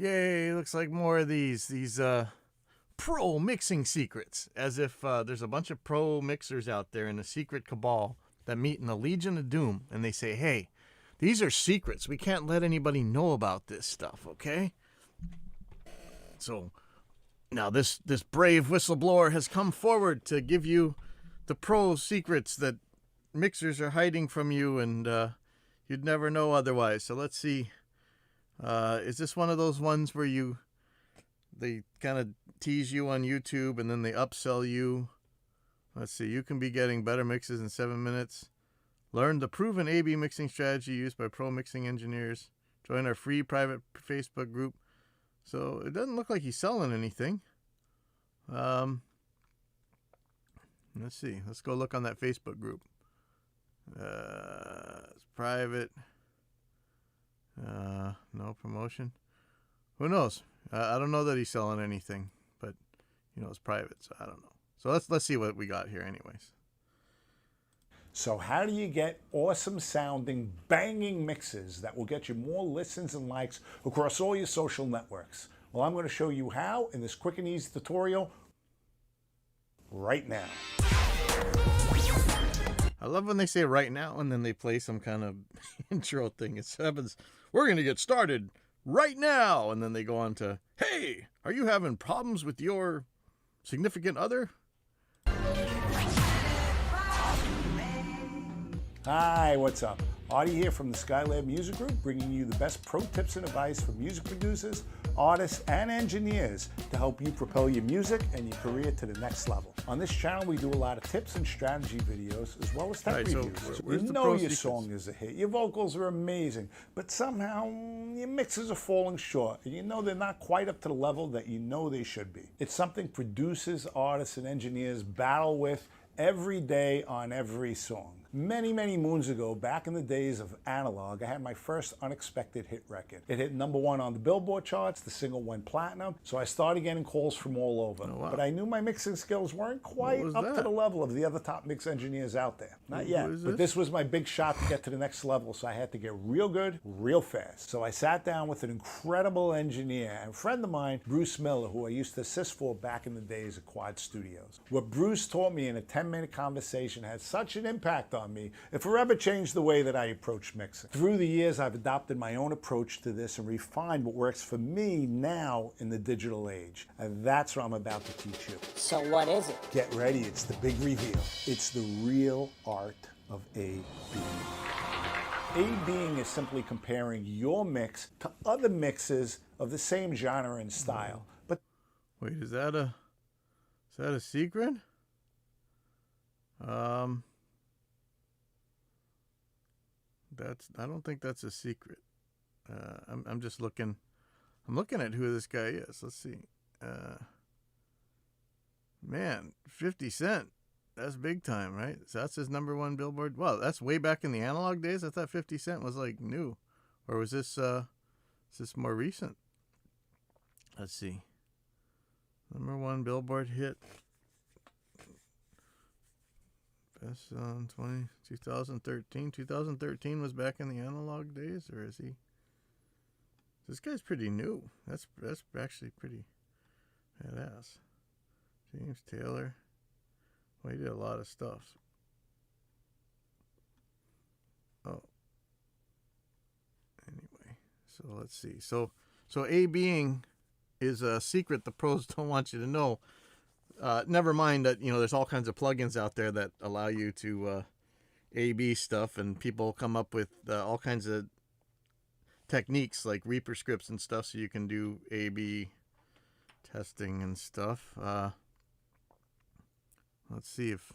Yay, looks like more of these pro mixing secrets. As if there's a bunch of pro mixers out there in a secret cabal that meet in the Legion of Doom, and they say, hey, these are secrets. We can't let anybody know about this stuff, okay? So now this brave whistleblower has come forward to give you the pro secrets that mixers are hiding from you, and you'd never know otherwise. So let's see. Is this one of those ones where they kind of tease you on YouTube and then they upsell you? Let's see. You can be getting better mixes in 7 minutes. Learn the proven A/B mixing strategy used by pro mixing engineers. Join our free private Facebook group. So it doesn't look like he's selling anything. Let's see. Let's go look on that Facebook group. It's private. No promotion. Who knows? I don't know that he's selling anything, but it's private, so I don't know. So let's see what we got here, anyways. So how do you get awesome sounding, banging mixes that will get you more listens and likes across all your social networks? Well, I'm going to show you how in this quick and easy tutorial right now. I love when they say right now and then they play some kind of intro thing. It happens, we're going to get started right now. And then they go on to, hey, are you having problems with your significant other? Hi, what's up? Artie here from the Skylab Music Group, bringing you the best pro tips and advice for music producers, artists, and engineers to help you propel your music and your career to the next level. On this channel, we do a lot of tips and strategy videos, as well as tech reviews. So you know your song is a hit, your vocals are amazing, but somehow your mixes are falling short, and you know they're not quite up to the level that you know they should be. It's something producers, artists, and engineers battle with every day on every song. Many, many moons ago, back in the days of analog, I had my first unexpected hit record. It hit #1 on the Billboard charts, the single went platinum, so I started getting calls from all over. Oh, wow. But I knew my mixing skills weren't quite up to the level of the other top mix engineers out there. Not yet. But this was my big shot to get to the next level, so I had to get real good, real fast. So I sat down with an incredible engineer and friend of mine, Bruce Miller, who I used to assist for back in the days at Quad Studios. What Bruce taught me in a 10-minute conversation had such an impact on me, it forever changed the way that I approach mixing. Through the years, I've adopted my own approach to this and refined what works for me now in the digital age. And that's what I'm about to teach you. So what is it? Get ready, it's the big reveal. It's the real art of A-B. A-Bing is simply comparing your mix to other mixes of the same genre and style. But wait, is that a secret? I don't think that's a secret. I'm just looking. I'm looking at who this guy is. Let's see. Man, 50 Cent. That's big time, right? So that's his #1 Billboard. Well, that's way back in the analog days. I thought 50 Cent was like new, or was this is this more recent? Let's see. #1 Billboard hit. Best on 2013. 2013 was back in the analog days, or is he? This guy's pretty new. That's actually pretty badass. James Taylor. Well, he did a lot of stuff. Oh. Anyway, so let's see. So A-Bing is a secret the pros don't want you to know. Never mind that, there's all kinds of plugins out there that allow you to A/B stuff, and people come up with all kinds of techniques like Reaper scripts and stuff so you can do A/B testing and stuff. Let's see if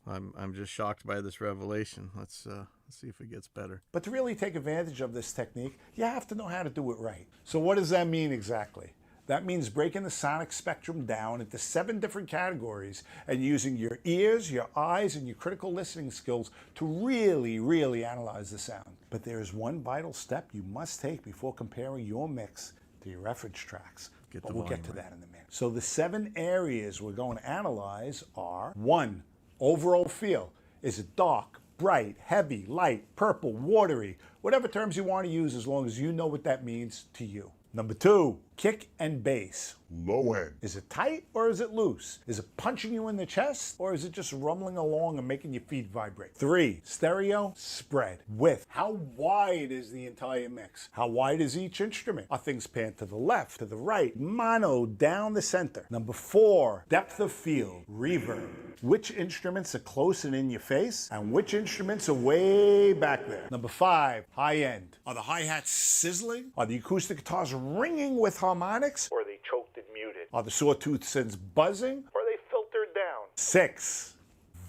I'm just shocked by this revelation. Let's see if it gets better. But to really take advantage of this technique, you have to know how to do it right. So what does that mean exactly? That means breaking the sonic spectrum down into 7 different categories and using your ears, your eyes, and your critical listening skills to really, really analyze the sound. But there is one vital step you must take before comparing your mix to your reference tracks. But we'll get to that in a minute. So the 7 areas we're going to analyze are: 1, overall feel. Is it dark, bright, heavy, light, purple, watery? Whatever terms you want to use, as long as you know what that means to you. Number 2, kick and bass. Low end. Is it tight or is it loose? Is it punching you in the chest or is it just rumbling along and making your feet vibrate? 3, stereo, spread. Width. How wide is the entire mix? How wide is each instrument? Are things panned to the left, to the right? Mono, down the center. Number 4, depth of field, reverb. Which instruments are close and in your face and which instruments are way back there? Number 5, high end. Are the hi-hats sizzling? Are the acoustic guitars ringing with harmonics? Or are they choked and muted? Are the sawtooth synths buzzing? Or are they filtered down? 6,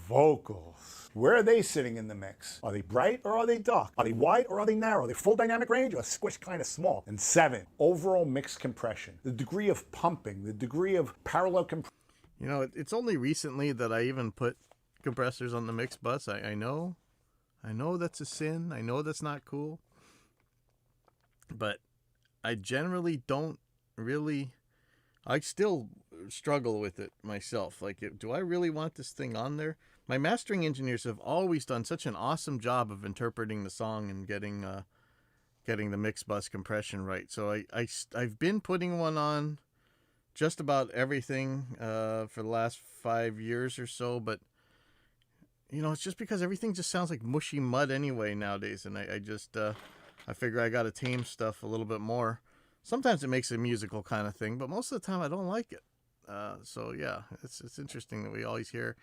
vocals. Where are they sitting in the mix? Are they bright or are they dark? Are they wide or are they narrow? Are they full dynamic range or squished kind of small? And 7, overall mix compression. The degree of pumping, the degree of parallel compression. You know, it's only recently that I even put compressors on the mix bus. I know that's a sin. I know that's not cool. But I generally don't really, I still struggle with it myself. Like, do I really want this thing on there? My mastering engineers have always done such an awesome job of interpreting the song and getting the mix bus compression right. So I've been putting one on just about everything for the last 5 years or so, but you know, it's just because everything just sounds like mushy mud anyway nowadays, and I figure I gotta tame stuff a little bit more. Sometimes it makes a musical kind of thing, but most of the time I don't like it. So yeah, it's interesting that we always hear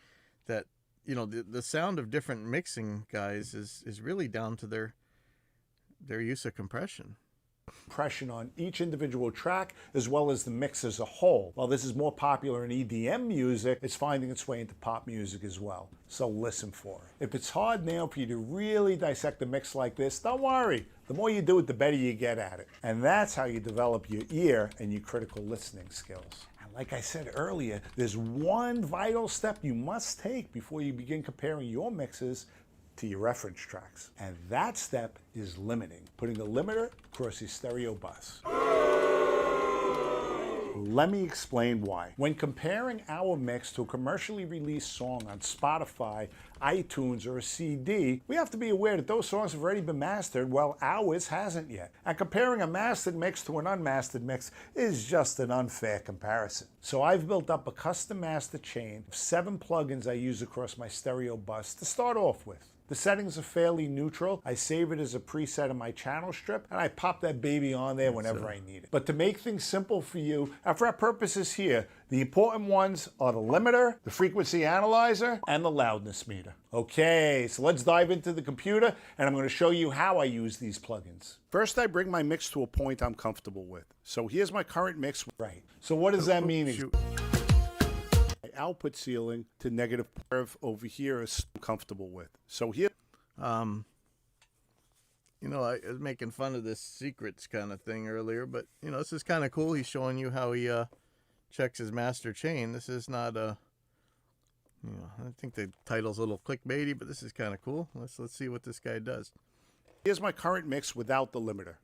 that, you know, the sound of different mixing guys is really down to their use of compression on each individual track as well as the mix as a whole. While this is more popular in EDM music, it's finding its way into pop music as well. So listen for it. If it's hard now for you to really dissect a mix like this, don't worry. The more you do it, the better you get at it. And that's how you develop your ear and your critical listening skills. And like I said earlier, there's one vital step you must take before you begin comparing your mixes to your reference tracks. And that step is limiting, putting a limiter across your stereo bus. Let me explain why. When comparing our mix to a commercially released song on Spotify, iTunes, or a CD, we have to be aware that those songs have already been mastered while ours hasn't yet. And comparing a mastered mix to an unmastered mix is just an unfair comparison. So I've built up a custom master chain of 7 plugins I use across my stereo bus to start off with. The settings are fairly neutral. I save it as a preset in my channel strip, and I pop that baby on there whenever I need it. But to make things simple for you, and for our purposes here, the important ones are the limiter, the frequency analyzer, and the loudness meter. Okay, so let's dive into the computer, and I'm going to show you how I use these plugins. First, I bring my mix to a point I'm comfortable with. So here's my current mix. Right. So what does that mean? Output ceiling to negative curve over here is comfortable with. So here, you know, I was making fun of this secrets kind of thing earlier, but you know, this is kind of cool. He's showing you how he checks his master chain. This is not a, you know, I think the title's a little clickbaity, but this is kind of cool. Let's see what this guy does. Here's my current mix without the limiter.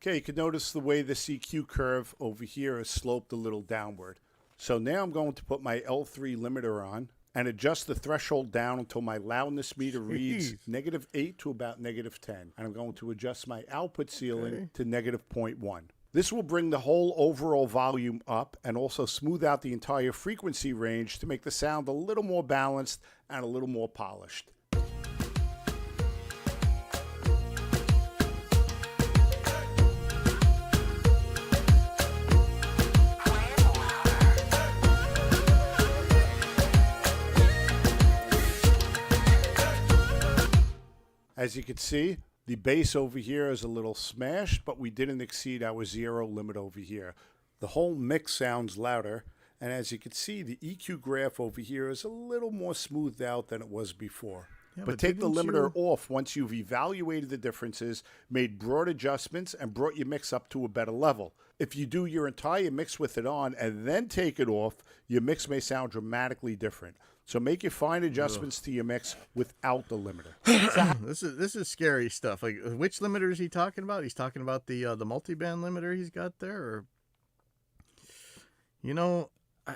Okay, you can notice the way the CQ curve over here is sloped a little downward. So now I'm going to put my L3 limiter on and adjust the threshold down until my loudness meter reads -8 to about -10. And I'm going to adjust my output ceiling to -0.1. This will bring the whole overall volume up and also smooth out the entire frequency range to make the sound a little more balanced and a little more polished. As you can see, the bass over here is a little smashed, but we didn't exceed our 0 limit over here. The whole mix sounds louder, and as you can see, the EQ graph over here is a little more smoothed out than it was before. Yeah, but take the limiter off once you've evaluated the differences, made broad adjustments, and brought your mix up to a better level. If you do your entire mix with it on and then take it off, your mix may sound dramatically different. So make your fine adjustments to your mix without the limiter. This is scary stuff. Like, which limiter is he talking about? He's talking about the multiband limiter he's got there, or, you know,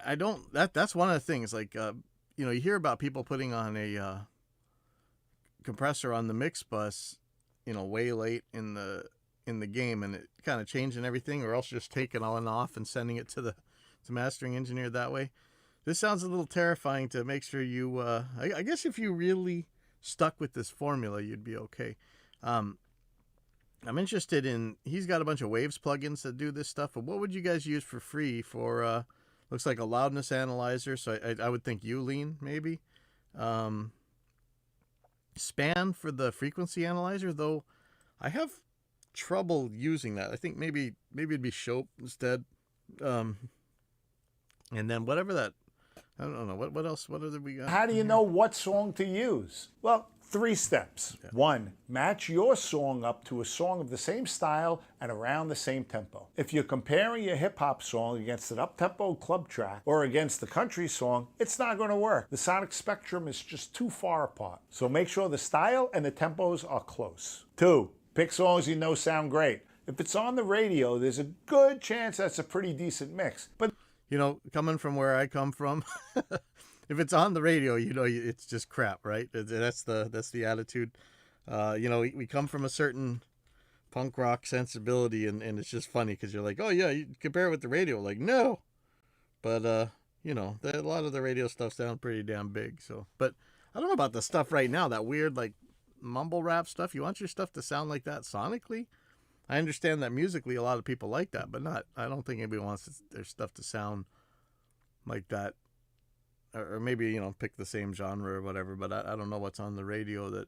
I don't. That's one of the things. Like, you hear about people putting on a compressor on the mix bus, way late in the game, and it kind of changing everything, or else just taking on and off and sending it to the mastering engineer that way. This sounds a little terrifying to make sure you. I guess if you really stuck with this formula, you'd be okay. I'm interested in. He's got a bunch of Waves plugins that do this stuff, but what would you guys use for free for? Looks like a loudness analyzer, so I would think Ulean maybe. Span for the frequency analyzer, though I have trouble using that. I think maybe it'd be Shope instead. And then whatever that, I don't know, what else, what other we got? How do you know what song to use? Well, 3 steps. Yeah. 1, match your song up to a song of the same style and around the same tempo. If you're comparing your hip-hop song against an up-tempo club track or against the country song, it's not going to work. The sonic spectrum is just too far apart. So make sure the style and the tempos are close. 2, pick songs you know sound great. If it's on the radio, there's a good chance that's a pretty decent mix. But coming from where I come from, if it's on the radio, it's just crap, right? That's the attitude. We come from a certain punk rock sensibility, and it's just funny because you're like, oh yeah, you compare it with the radio, like no, but a lot of the radio stuff sounds pretty damn big. So, but I don't know about the stuff right now, that weird like mumble rap stuff. You want your stuff to sound like that sonically? I understand that musically a lot of people like that, but I don't think anybody wants their stuff to sound like that. Or maybe, pick the same genre or whatever, but I don't know what's on the radio that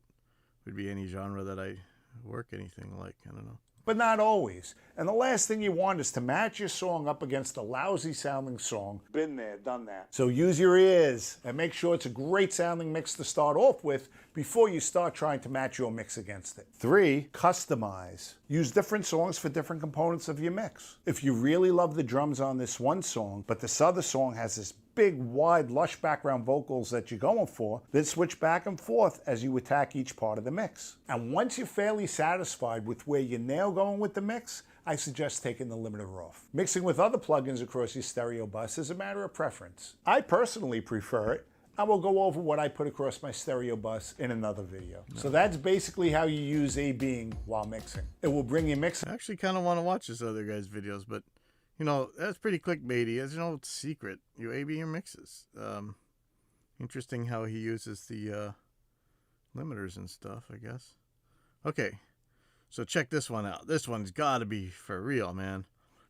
would be any genre that I work anything like. I don't know. But not always. And the last thing you want is to match your song up against a lousy sounding song. Been there, done that. So use your ears and make sure it's a great sounding mix to start off with before you start trying to match your mix against it. 3, customize. Use different songs for different components of your mix. If you really love the drums on this one song, but this other song has this big, wide, lush background vocals that you're going for, then switch back and forth as you attack each part of the mix. And once you're fairly satisfied with where you're now going with the mix, I suggest taking the limiter off. Mixing with other plugins across your stereo bus is a matter of preference. I personally prefer it. I will go over what I put across my stereo bus in another video. So that's basically how you use A-Being while mixing. It will bring your mix. I actually kind of want to watch this other guy's videos, but that's pretty clickbaity. There's no secret. You A/B your mixes. Interesting how he uses the limiters and stuff, I guess. Okay, so check this one out. This one's got to be for real, man.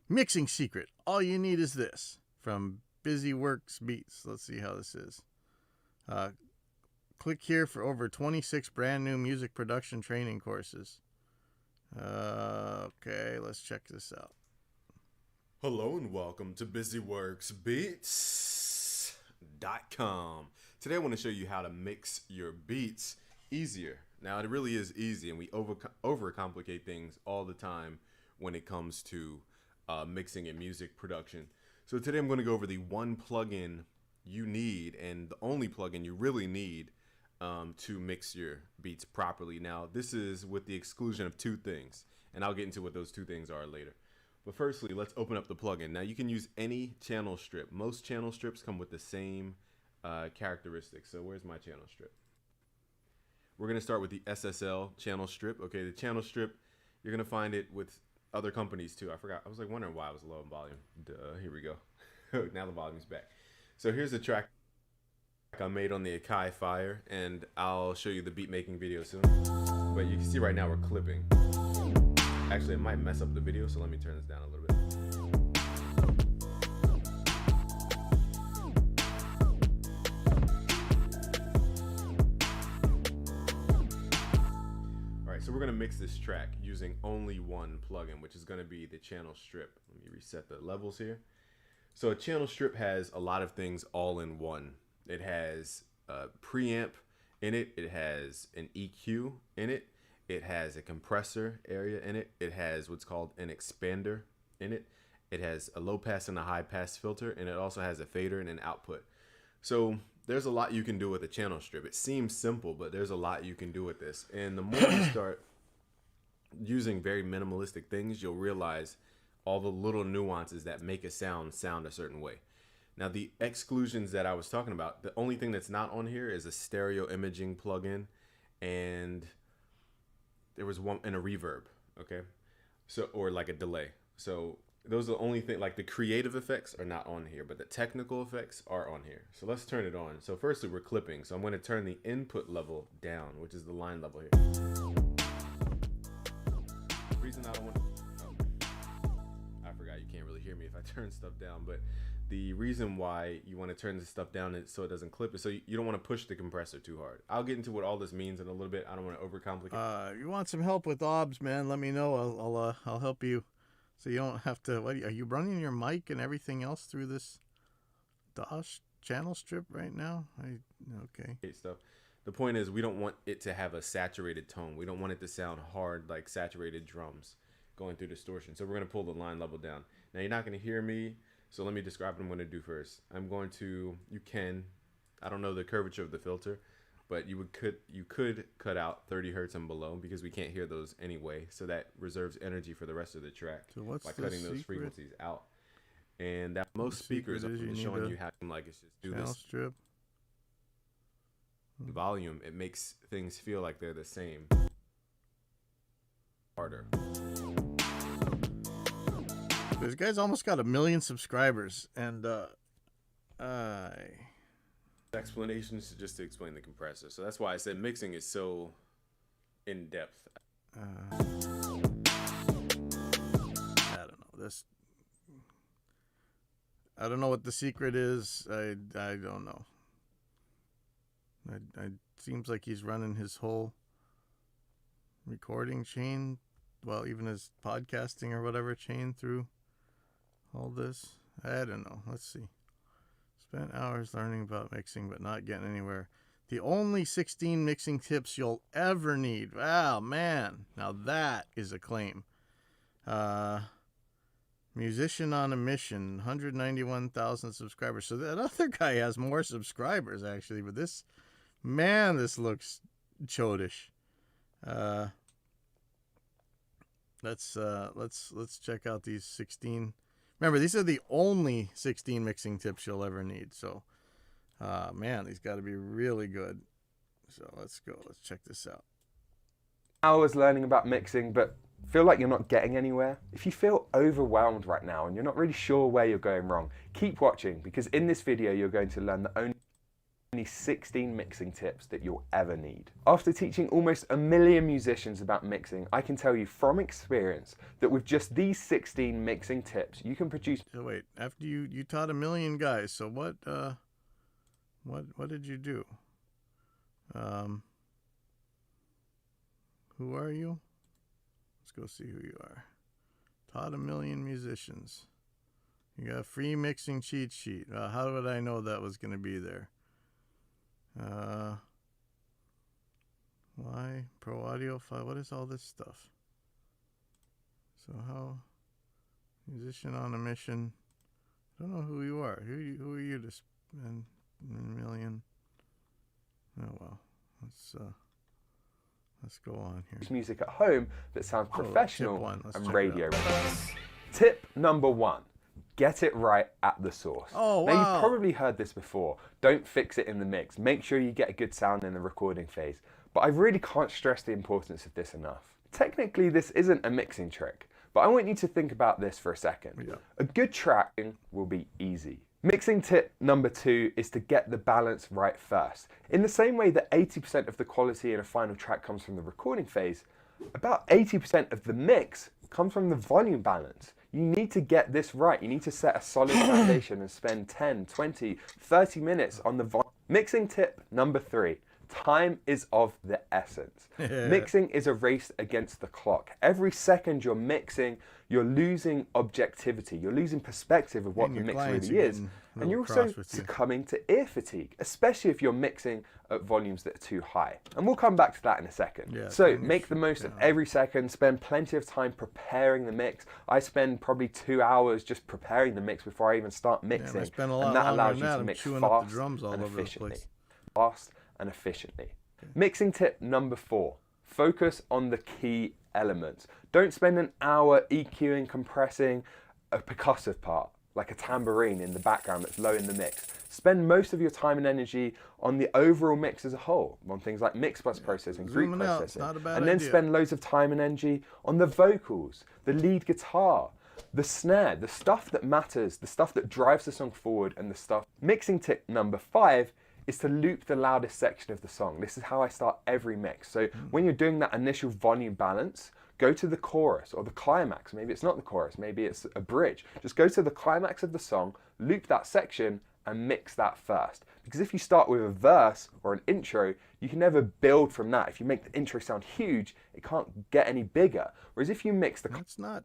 Mixing secret. All you need is this. From Busy Works Beats. Let's see how this is. Click here for over 26 brand new music production training courses. Okay, let's check this out. Hello and welcome to BusyWorksBeats.com. Today I want to show you how to mix your beats easier. Now it really is easy, and we overcomplicate things all the time when it comes to mixing and music production. So today I'm going to go over the one plugin you need, and the only plugin you really need to mix your beats properly. Now this is with the exclusion of 2 things, and I'll get into what those 2 things are later. But firstly, let's open up the plugin. Now you can use any channel strip. Most channel strips come with the same characteristics. So where's my channel strip? We're going to start with the SSL channel strip. Okay, the channel strip, you're going to find it with other companies too. I forgot. I was like wondering why I was low in volume. Duh, here we go. Now the volume's back. So here's the track I made on the Akai Fire, and I'll show you the beat making video soon. But you can see right now we're clipping. Actually, it might mess up the video, so let me turn this down a little bit. Alright, so we're going to mix this track using only one plugin, which is going to be the channel strip. Let me reset the levels here. So a channel strip has a lot of things all in one. It has a preamp in it. It has an EQ in it. It has a compressor area in it. It has what's called an expander in it. It has a low pass and a high pass filter, and it also has a fader and an output. So there's a lot you can do with a channel strip. It seems simple, but there's a lot you can do with this. And the more you start using very minimalistic things, you'll realize all the little nuances that make a sound a certain way. Now the exclusions that I was talking about, the only thing that's not on here is a stereo imaging plugin, and there was one and a reverb, okay? So, or like a delay. So those are the only thing, like the creative effects are not on here, but the technical effects are on here. So let's turn it on. So firstly, we're clipping. So I'm going to turn the input level down, which is the line level here. The reason I don't want to, I forgot you can't really hear me if I turn stuff down, but the reason why you want to turn this stuff down is so it doesn't clip it. So you don't want to push the compressor too hard. I'll get into what all this means in a little bit. I don't want to overcomplicate. You want some help with OBS, man? Let me know. I'll help you. So you don't have to. What are you running your mic and everything else through this DOS channel strip right now? Okay. Stuff. The point is, we don't want it to have a saturated tone. We don't want it to sound hard like saturated drums going through distortion. So we're going to pull the line level down. Now you're not going to hear me. So let me describe what I'm going to do first. I'm going to, I don't know the curvature of the filter, but you could cut out 30 hertz and below because we can't hear those anyway. So that reserves energy for the rest of the track by cutting those frequencies out. And that most speakers are showing you how it's just do this strip. volume. It makes things feel like they're the same. Harder. This guy's almost got 1 million subscribers, and explanations just to explain the compressor. So that's why I said mixing is so in depth. I don't know. I don't know what the secret is. I don't know. It seems like he's running his whole recording chain, well, even his podcasting or whatever chain through all this. I don't know. Let's see. Spent hours learning about mixing, but not getting anywhere. The only 16 mixing tips you'll ever need. Wow, man. Now that is a claim. Musician on a mission, 191,000 subscribers. So that other guy has more subscribers, actually. But this, man, this looks chodish. Let's check out these 16. Remember, these are the only 16 mixing tips you'll ever need. So, man, these got to be really good. So let's go. Let's check this out. Hours learning about mixing, but feel like you're not getting anywhere? If you feel overwhelmed right now and you're not really sure where you're going wrong, keep watching, because in this video you're going to learn the only 16 mixing tips that you'll ever need. After teaching almost 1 million musicians about mixing, I can tell you from experience that with just these 16 mixing tips, you can produce... So wait, after you taught 1 million guys, so what did you do? Who are you? Let's go see who you are. Taught 1 million musicians. You got a free mixing cheat sheet. How would I know that was going to be there? Why? Pro audio file. What is all this stuff? So how? Musician on a mission. I don't know who you are. Who are you to spend 1 million? Oh well. Let's go on here. Music at home that sounds professional and radio ready. Tip number 1. Get it right at the source. Oh, wow. Now, you've probably heard this before. Don't fix it in the mix. Make sure you get a good sound in the recording phase. But I really can't stress the importance of this enough. Technically, this isn't a mixing trick, but I want you to think about this for a second. Yeah. A good tracking will be easy. Mixing tip number 2 is to get the balance right first. In the same way that 80% of the quality in a final track comes from the recording phase, about 80% of the mix comes from the volume balance. You need to get this right. You need to set a solid foundation and spend 10, 20, 30 minutes on the volume. Mixing tip number 3. Time is of the essence. Mixing is a race against the clock. Every second you're mixing, you're losing objectivity. You're losing perspective of what the mix really is. And you're also succumbing to ear fatigue, especially if you're mixing at volumes that are too high. And we'll come back to that in a second. Yeah, so make the most of every second. Spend plenty of time preparing the mix. I spend probably 2 hours just preparing the mix before I even start mixing. And that allows you to mix fast and efficiently. Fast and efficiently. Okay. Mixing tip number 4. Focus on the key elements. Don't spend an hour EQing, compressing a percussive part. like a tambourine in the background that's low in the mix. Spend most of your time and energy on the overall mix as a whole, on things like mix bus processing, group Zooming out, processing, not a bad and then idea. spend loads of time and energy on the vocals, the lead guitar, the snare, the stuff that matters, the stuff that drives the song forward, and the stuff. Mixing tip number 5 is to loop the loudest section of the song. This is how I start every mix. So when you're doing that initial volume balance, go to the chorus or the climax. Maybe it's not the chorus, maybe it's a bridge. Just go to the climax of the song, loop that section, and mix that first. Because if you start with a verse or an intro, you can never build from that. If you make the intro sound huge, it can't get any bigger. Whereas if you mix the... That's not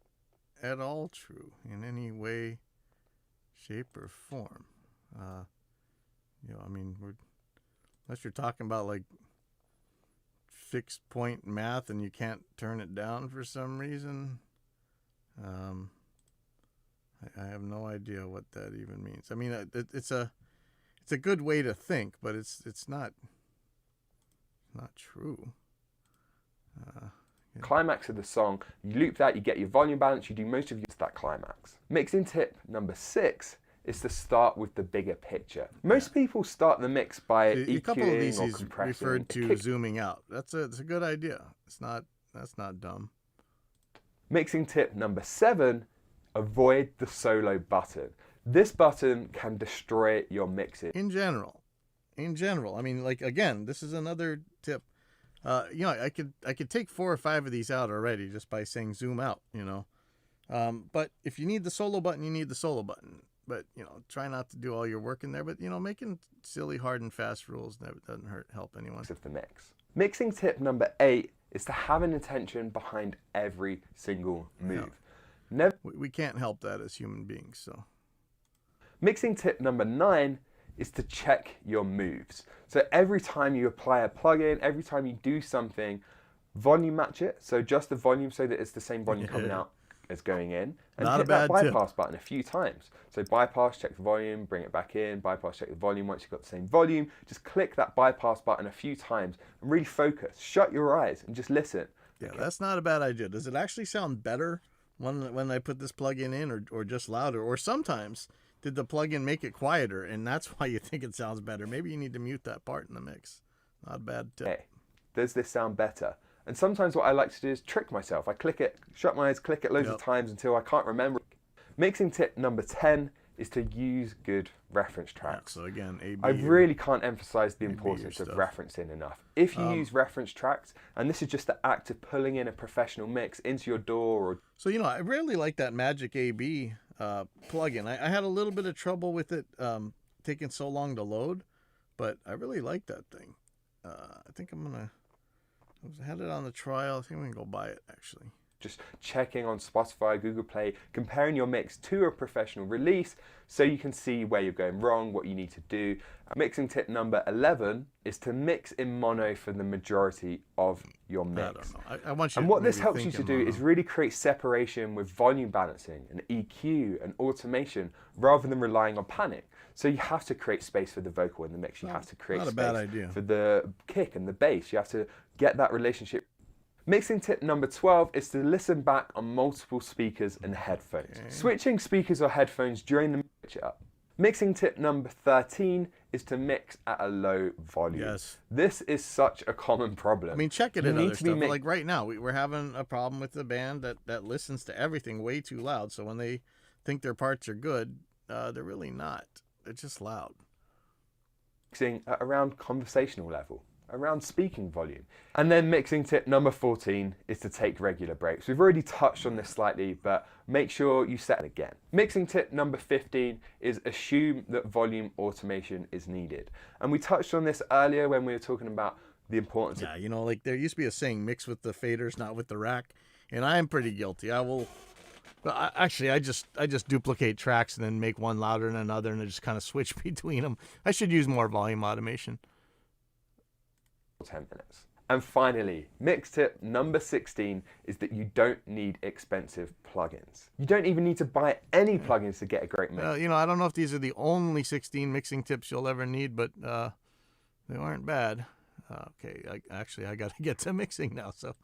at all true in any way, shape, or form. You know, I mean, unless you're talking about like fixed point math and you can't turn it down for some reason, I have no idea what that even means. I mean, it's a good way to think, but it's not true. climax of the song, you loop that, you get your volume balance, you do most of your to that climax. Mixing tip number 6 is to start with the bigger picture. Most people start the mix by A couple of EQing these or he's compressing. referred to zooming out. That's a good idea. That's not dumb. Mixing tip number 7, avoid the solo button. This button can destroy your mixing. In general, I mean, like, again, this is another tip. You know, I could take 4 or 5 of these out already just by saying zoom out, you know. But if you need the solo button, you need the solo button. But, you know, try not to do all your work in there. But, you know, making silly, hard, and fast rules never doesn't help anyone. Of the mix. Mixing tip number 8 is to have an intention behind every single move. Never. We can't help that as human beings, so. Mixing tip number 9 is to check your moves. So every time you apply a plugin, every time you do something, volume match it. So just the volume so that it's the same volume coming out as going in. And Not hit a bad that tip. bypass button a few times. So bypass, check the volume, bring it back in, bypass, check the volume. Once you've got the same volume, just click that bypass button a few times and really focus. Shut your eyes and just listen. Yeah, that's not a bad idea. Does it actually sound better when I put this plugin in, or just louder? Or sometimes, did the plugin make it quieter, and that's why you think it sounds better? Maybe you need to mute that part in the mix. Not a bad tip. Hey, does this sound better? And sometimes what I like to do is trick myself. I click it, shut my eyes, click it loads of times until I can't remember. Mixing tip number 10 is to use good reference tracks. So again, A, B, I really can't emphasize the importance of stuff. referencing enough. If you use reference tracks, and this is just the act of pulling in a professional mix into your DAW or... So, you know, I really like that Magic AB plugin. I had a little bit of trouble with it taking so long to load, but I really like that thing. I think I had it on the trial. I think I'm going to go buy it, actually. Just checking on Spotify, Google Play, comparing your mix to a professional release so you can see where you're going wrong, what you need to do. Mixing tip number 11 is to mix in mono for the majority of your mix. I don't know. I want you And to what this maybe helps you think to in do mono. is really create separation with volume balancing and EQ and automation rather than relying on panic. So you have to create space for the vocal in the mix. You have to create not a space bad idea. for the kick and the bass. You have to get that relationship. Mixing tip number 12 is to listen back on multiple speakers and headphones. Okay. Switching speakers or headphones during the mix it up. Mixing tip number 13 is to mix at a low volume. Yes. This is such a common problem. I mean, check it You in need other to be stuff. Like right now, we're having a problem with the band that listens to everything way too loud. So when they think their parts are good, they're really not. They're just loud. Mixing at around conversational level, around speaking volume. And then mixing tip number 14 is to take regular breaks. We've already touched on this slightly, but make sure you set it again. Mixing tip number 15 is assume that volume automation is needed. And we touched on this earlier when we were talking about the importance Yeah, you know, like there used to be a saying, mix with the faders, not with the rack. And I am pretty guilty. I just duplicate tracks and then make one louder than another and I just kind of switch between them. I should use more volume automation. 10 minutes. And finally, mix tip number 16 is that you don't need expensive plugins. You don't even need to buy any plugins to get a great mix. You know, I don't know if these are the only 16 mixing tips you'll ever need, but they aren't bad. Okay, I got to get to mixing now, so